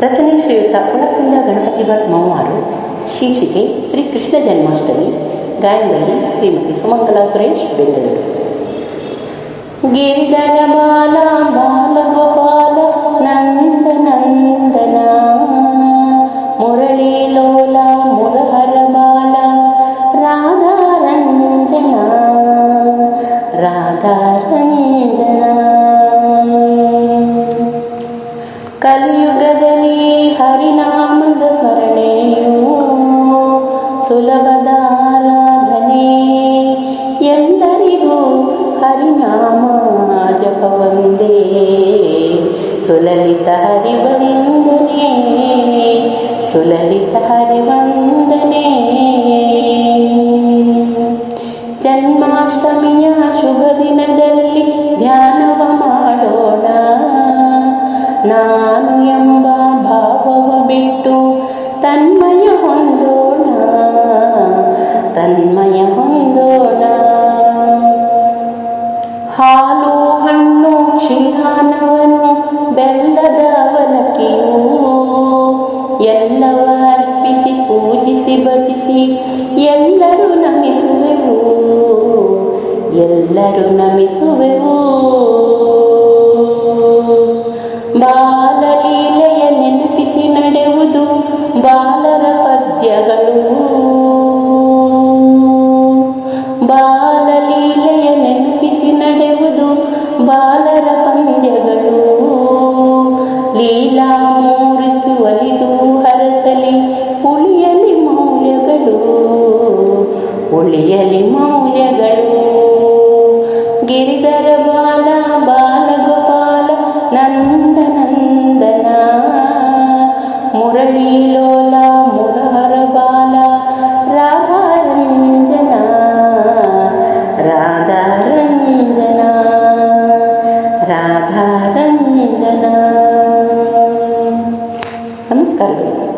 ರಚನೆ ಶ್ರೀಯುತ ಉಳಕುಂದ ಗಣಪತಿ ಭಟ್ ಮೌವಾರು. ಶೀರ್ಷಿಕೆ ಶ್ರೀ ಕೃಷ್ಣ ಜನ್ಮಾಷ್ಟಮಿ. ಗಾಯನದಲ್ಲಿ ಶ್ರೀಮತಿ ಸುಮಂಗಲಾ ಸುರೇಶ್, ಬೆಂಗಳೂರು. ಗಿರಿಧರ ಬಾಲ ಬಾಲ ಗೋಪಾಲ ನಂದ ನಂದನ, ಮುರಳಿ ಲೋಲ ಮುರಹರ ಬಾಲ ರಾಧಾ ರಂಜನ, ರಾಧಾ ರಂಜನ. ಕಲಿಯುಗದಲ್ಲಿ ಹರಿನಾಮದ ಸ್ಮರಣೆಯು ಸುಲಭದ ಆರಾಧನೆ, ಎಲ್ಲರಿಗೂ ಹರಿನಾಮ ಜಪವಂದೇ ಸುಲಲಿತ ಹರಿವಂದನೆ, ಸುಲಲಿತ ಹರಿವಂದನೆ. ಜನ್ಮಾಷ್ಟಮಿಯ ಶುಭ ದಿನದಲ್ಲಿ ಧ್ಯಾನವ ಮಾಡೋಣ, ನಾನು ಎಂಬ ಭಾವವ ಬಿಟ್ಟು ತನ್ಮಯ ಹೊಂದೋಣ, ತನ್ಮಯ ಹೊಂದೋಣ. ಹಾಲು ಹಣ್ಣು ಕ್ಷೀರಾನವನು ಬೆಲ್ಲದ ಅವಲಕ್ಕಿಯು ಎಲ್ಲವ ಅರ್ಪಿಸಿ ಪೂಜಿಸಿ ಭಜಿಸಿ ಎಲ್ಲರೂ ನಮಿಸುವೆವು, ಎಲ್ಲರೂ ನಮಿಸುವೆವು. ಬಾಲಲೀಲೆಯ ನೆನಪಿಸಿ ನಡೆಯುವುದು ಬಾಲರ ಪದ್ಯಗಳು, ಬಾಲಲೀಲೆಯ ನೆನಪಿಸಿ ನಡೆಯುವುದು ಬಾಲರ ಪಂದ್ಯಗಳು. ಲೀಲಾ ಮೂರ್ತಿ ಒಲಿದು ಹರಸಲಿ ಉಳಿಯಲಿ ಮೌಲ್ಯಗಳು, ಉಳಿಯಲಿ ಮೌಲ್ಯಗಳು. ಗಿರಿಧರ ಬಾಲ ಬಾಲ ಗೋಪಾಲ ನಂದ ನಂದನ, ಮುರಳಿ ಲೋಲ ಮುರಹರ ಬಾಲ ರಾಧಾ ರಂಜನ, ರಾಧಾ ರಂಜನ, ರಾಧಾ ರಂಜನ. ನಮಸ್ಕಾರಗಳು.